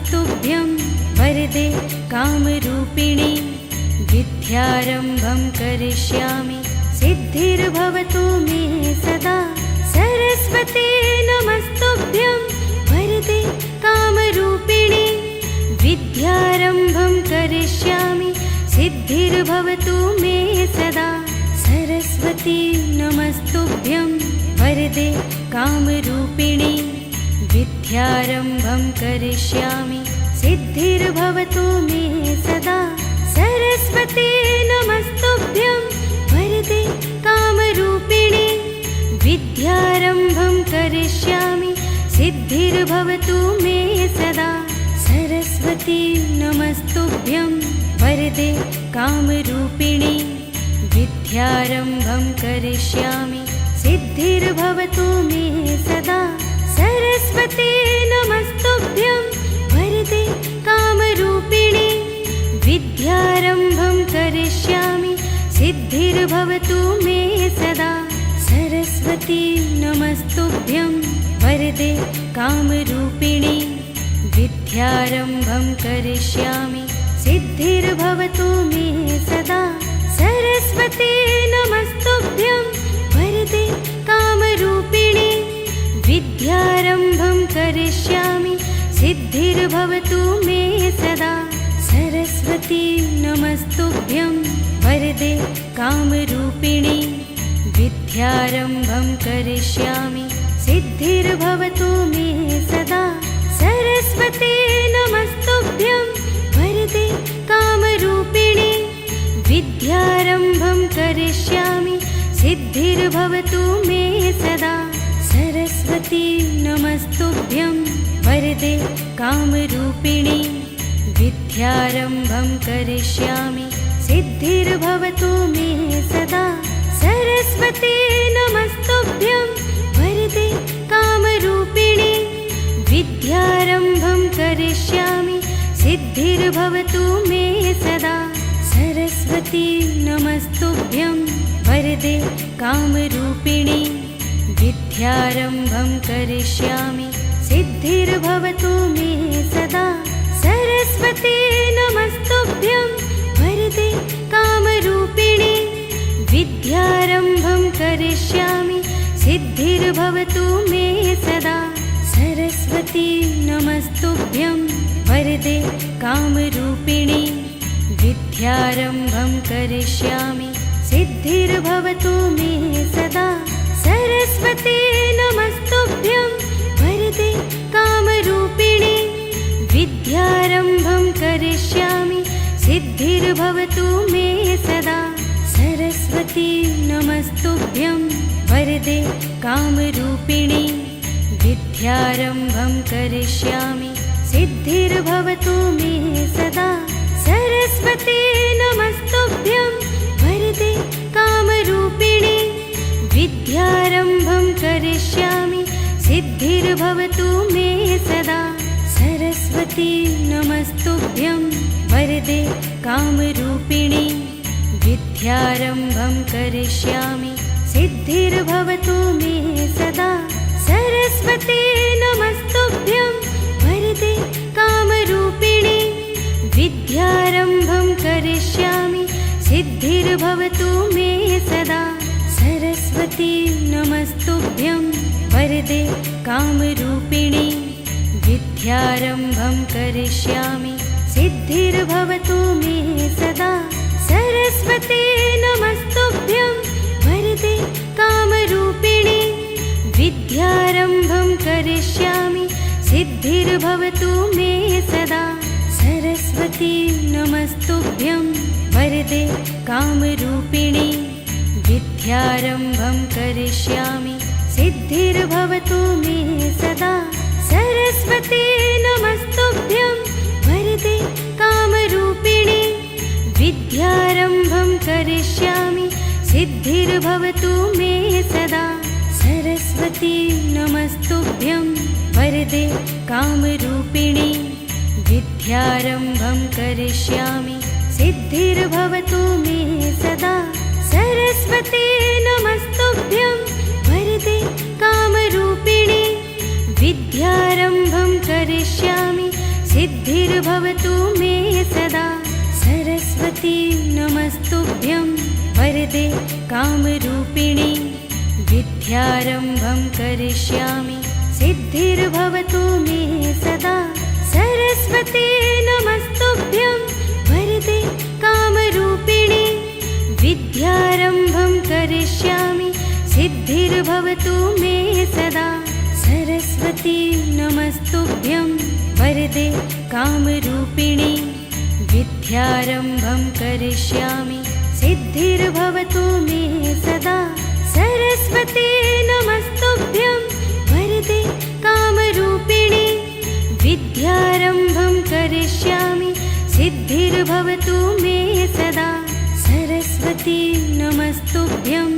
नमस्तुभ्यं वरदे कामरूपिणी। विद्यारम्भं करिष्यामि सिद्धिर्भवतु मे सदा। सरस्वती नमस्तुभ्यं वरदे कामरूपिणी। विद्यारम्भं करिष्यामि सिद्धिर्भवतु मे सदा। सरस्वती नमस्तुभ्यं वरदे कामरूपिणी। विद्यारम्भं करिष्यामि सिद्धिर्भवतु मे सदा। सरस्वती नमस्तुभ्यं वरदे कामरूपिणी। विद्यारम्भं करिष्यामि सिद्धिर्भवतु मे सदा। सरस्वती नमस्तुभ्यं वरदे कामरूपिणी। विद्यारम्भं करिष्यामि सिद्धिर्भवतु मे सदा। सरस्वती नमस्तुभ्यं वरदे कामरूपिणी। विद्यारम्भं करिष्यामि सिद्धिर्भवतु मे सदा। सरस्वती नमस्तुभ्यं वरदे कामरूपिणी। विद्यारम्भं करिष्यामि सिद्धिर्भवतु मे सदा। सरस्वती नमस्तुभ्यं वरदे कामरूपिणी। विद्यारम्भं करिष्यामि सिद्धिर्भवतु मे सदा। सरस्वती नमस्तुभ्यं वरदे कामरूपिणी। विद्यारम्भं करिष्यामि सिद्धिर्भवतु मे सदा। सरस्वती नमस्तुभ्यं वरदे कामरूपिणी। विद्यारम्भं करिष्यामि सिद्धिर्भवतु मे सदा। सरस्वती नमस्तुभ्यं वरदे कामरूपिणी। विद्यारम्भं करिष्यामि सिद्धिर्भवतु मे सदा। सरस्वती नमस्तुभ्यं वरदे कामरूपिणी। विद्यारम्भं करिष्यामि सिद्धिर्भवतु मे सदा। सरस्वती नमस्तुभ्यं वरदे कामरूपिणी। विद्यारम्भं करिष्यामि सिद्धिर्भवतु मे सदा। सरस्वती नमस्तुभ्यं वरदे कामरूपिणी। विद्यारम्भं करिष्यामि सिद्धिर्भवतु मे सदा। सरस्वती नमस्तुभ्यं वरदे कामरूपिणी। विद्यारम्भं करिष्यामि सिद्धिर्भवतु मे सदा। सरस्वती नमस्तुभ्यं वरदे कामरूपिणी। विद्यारम्भं करिष्यामि सिद्धिर्भवतु मे सदा। सरस्वती नमस्तुभ्यं वरदे कामरूपिणी। विद्यारम्भं करिष्यामि सिद्धिर्भवतु मे सदा। सरस्वती नमस्तुभ्यं वरदे कामरूपिणी। विद्यारम्भं करिष्यामि सिद्धिर्भवतु मे सदा। सरस्वती नमस्तुभ्यं वरदे कामरूपिणी। विद्यारम्भं करिष्यामि सिद्धिर्भवतु मे सदा। सरस्वती नमस्तुभ्यं वरदे कामरूपिणी। विद्यारम्भं करिष्यामि सिद्धिर्भवतु मे सदा। सरस्वती नमस्तुभ्यं वरदे कामरूपिणी। विद्यारम्भं करिष्यामि सिद्धिर्भवतु मे सदा। सरस्वती नमस्तुभ्यं वरदे कामरूपिणी। विद्यारम्भं करिष्यामि सिद्धिर्भवतु मे सदा। सरस्वती नमस्तुभ्यं वरदे कामरूपिणी। विद्यारम्भं करिष्यामि सिद्धिर्भवतु मे सदा। सरस्वती नमस्तुभ्यं वरदे कामरूपिणी। विद्यारम्भं करिष्यामि सिद्धिर्भवतु मे सदा। सरस्वती नमस्तुभ्यं वरदे कामरूपिणी। विद्यारम्भं करिष्यामि सिद्धिर्भवतु मे सदा। सरस्वती नमस्तुभ्यं वरदे कामरूपिणी। विद्यारम्भं करिष्यामि सिद्धिर्भवतु सिद्धिर्भवतु मे सदा सरस्वती नमस्तुभ्यं वरदे कामरूपिणी विद्यारम्भं करिष्यामि सिद्धिर्भवतु मे सदा सरस्वती नमस्तुभ्यं वरदे कामरूपिणी विद्यारम्भं करिष्यामि सिद्धिर्भवतु मे सदा सरस्वती नमस्तुभ्यं वरदे कामरूपिणी विद्यारम्भं करिष्यामि सिद्धिर्भवतु मे सदा सरस्वती नमस्तुभ्यं वरदे कामरूपिणी विद्यारम्भं करिष्यामि सिद्धिर्भवतु मे सदा सरस्वती नमस्तुभ्यं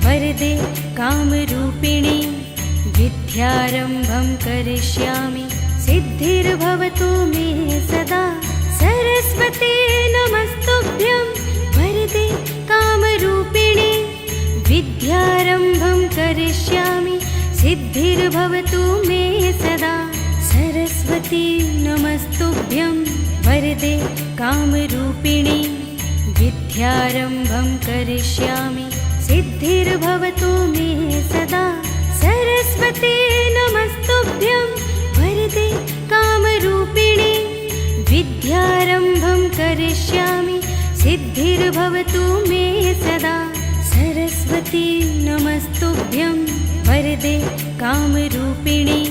वरदे कामरूपिणी विद्यारम्भं करिष्यामि सिद्धिर्भवतु मे सदा सरस्वती नमस्तुभ्यं वरदे कामरूपिणी विद्यारम्भं करिष्यामि सिद्धिर्भवतु मे सदा सरस्वती नमस्तुभ्यं वरदे कामरूपिणी विद्यारम्भं करिष्यामि सिद्धिर्भवतु मे सदा सरस्वती नमस्तुभ्यं वरदे कामरूपिणी विद्यारम्भं करिष्यामि सिद्धिर्भवतु मे सदा सरस्वती नमस्तुभ्यं वरदे कामरूपिणी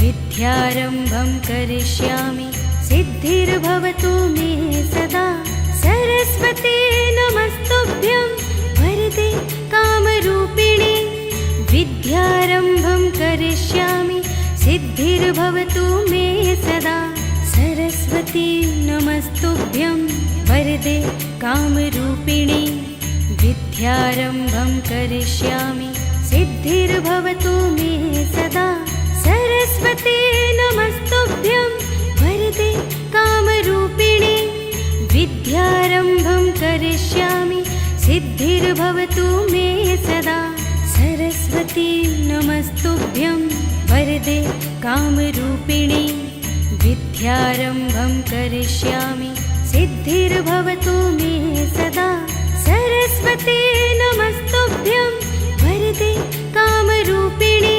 विद्यारम्भं करिष्यामि सिद्धिर्भवतु मे सदा सरस्वती नमस्तुभ्यं वरदे कामरूपिणी विद्यारम्भं करिष्यामि सिद्धिर्भवतु मे सदा सरस्वती नमस्तुभ्यं वरदे कामरूपिणी विद्यारम्भं करिष्यामि सिद्धिर्भवतु मे सदा सरस्वती नमस्तुभ्यं वरदे कामरूपिणी विद्यारम्भं करिष्यामि सिद्धिर्भवतु मे सदा सरस्वती नमस्तुभ्यं वरदे कामरूपिणी विद्यारम्भं करिष्यामि सिद्धिर्भवतु मे सदा सरस्वती नमस्तुभ्यं वरदे कामरूपिणी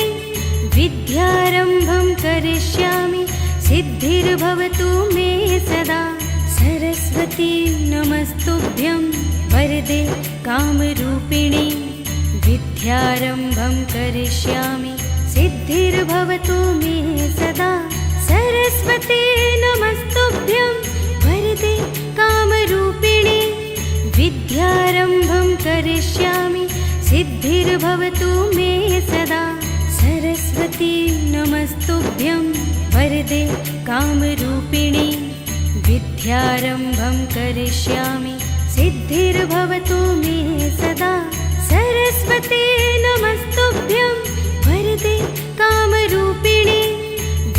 विद्यारम्भं करिष्यामि सिद्धिर्भवतु मे सदा सरस्वती नमस्तुभ्यं वरदे कामरूपिणी विद्यारम्भं करिष्यामि सिद्धिर्भवतु मे सदा सरस्वती नमस्तुभ्यं वरदे कामरूपिणी विद्यारम्भं करिष्यामि सिद्धिर्भवतु मे सदा सरस्वती नमस्तुभ्यं वरदे कामरूपिणी विद्यारम्भं करिष्यामि सिद्धिर्भवतु मे सदा सरस्वती नमस्तुभ्यं वरदे कामरूपिणी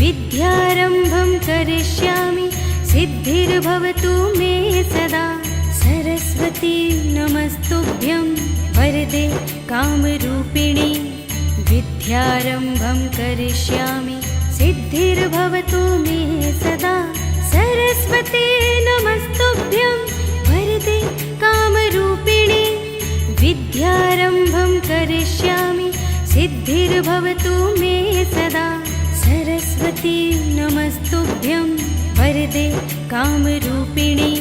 विद्यारम्भं करिष्यामि सिद्धिर्भवतु मे सदा सरस्वती नमस्तुभ्यं वरदे कामरूपिणी विद्यारम्भं करिष्यामि सिद्धिर्भवतु मे सदा सरस्वती नमस्तुभ्यं वरदे कामरूपिणी विद्यारम्भं करिष्यामि सिद्धिर्भवतु मे सदा सरस्वती नमस्तुभ्यं वरदे कामरूपिणी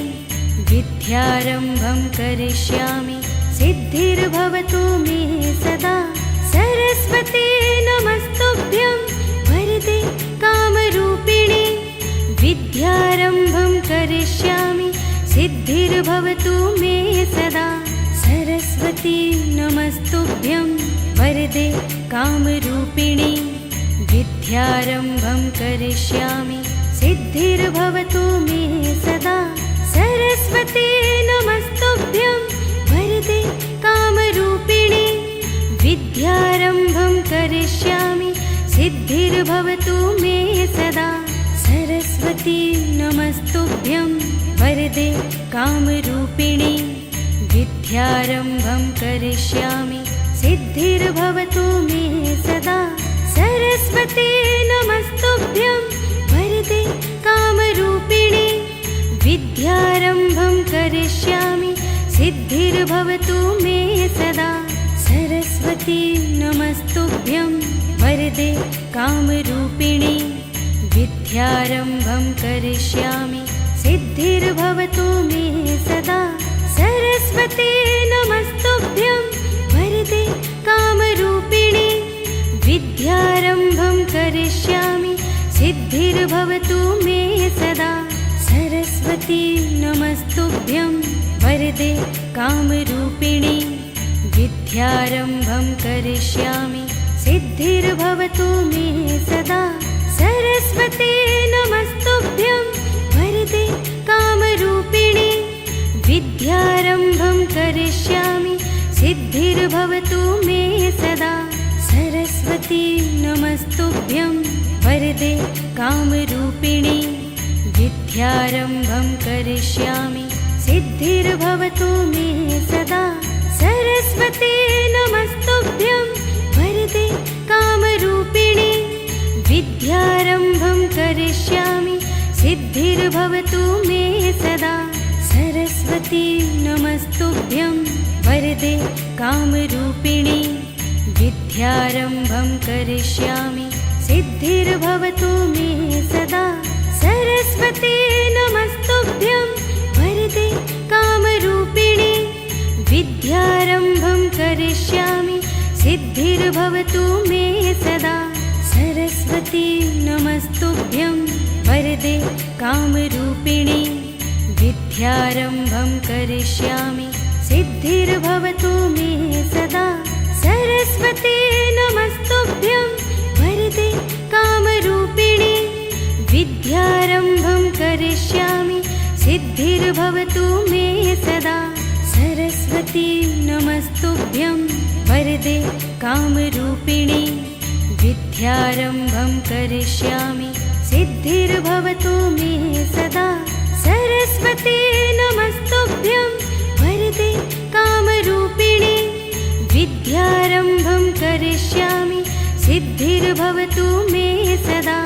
विद्यारम्भं करिष्यामि सिद्धिर्भवतु मे सदा सरस्वती नमस्तुभ्यं वरदे कामरूपिणी विद्यारम्भं करिष्यामि सिद्धिर्भवतु मे सदा सरस्वती नमस्तुभ्यं वरदे कामरूपिणी विद्यारम्भं करिष्यामि सिद्धिर्भवतु मे सदा सरस्वती नमस्तुभ्यं वरदे कामरूपिणी विद्यारम्भं करिष्यामि सिद्धिर्भवतु मे सदा सरस्वती नमस्तुभ्यं वरदे कामरूपिणी विद्यारम्भं करिष्यामि सिद्धिर्भवतु मे सदा सरस्वती नमस्तुभ्यं वरदे कामरूपिणी विद्यारम्भं करिष्यामि सिद्धिर्भवतु मे सदा सरस्वती नमस्तुभ्यं वरदे कामरूपिणी विद्यारम्भं करिष्यामि सिद्धिर्भवतु मे सदा सरस्वती नमस्तुभ्यं वरदे कामरूपिणी विद्यारम्भं करिष्यामि सिद्धिर्भवतु मे सदा सरस्वती नमस्तुभ्यं वरदे कामरूपिणी विद्यारम्भं करिष्यामि सिद्धिर्भवतु मे सदा सरस्वती नमस्तुभ्यं वरदे कामरूपिणी विद्यारम्भं करिष्यामि सिद्धिर्भवतु मे सदा सरस्वती नमस्तुभ्यं वरदे कामरूपिणी विद्यारम्भं करिष्यामि सिद्धिर्भवतु मे सदा सरस्वती नमस्तुभ्यं वरदे कामरूपिणी विद्यारम्भं करिष्यामि सिद्धिर्भवतु मे सदा सरस्वती नमस्तुभ्यं वरदे कामरूपिणी विद्यारम्भं करिष्यामि सिद्धिर्भवतु मे सदा सरस्वती नमस्तुभ्यं वरदे कामरूपिणी विद्यारम्भं करिष्यामि सिद्धिर्भवतु मे सदा सरस्वती नमस्तुभ्यं वरदे कामरूपिणी विद्यारम्भं करिष्यामि सिद्धिर्भवतु मे सदा सरस्वती नमस्तुभ्यं वरदे कामरूपिणी विद्यारम्भं करिष्यामि सिद्धिर्भवतु मे सदा सरस्वती नमस्तुभ्यं वरदे कामरूपिणी विद्यारम्भं करिष्यामि सिद्धिर्भवतु मे सदा सरस्वती नमस्तुभ्यं वरदे कामरूपिणी विद्यारम्भं करिष्यामि सिद्धिर्भवतु मे सदा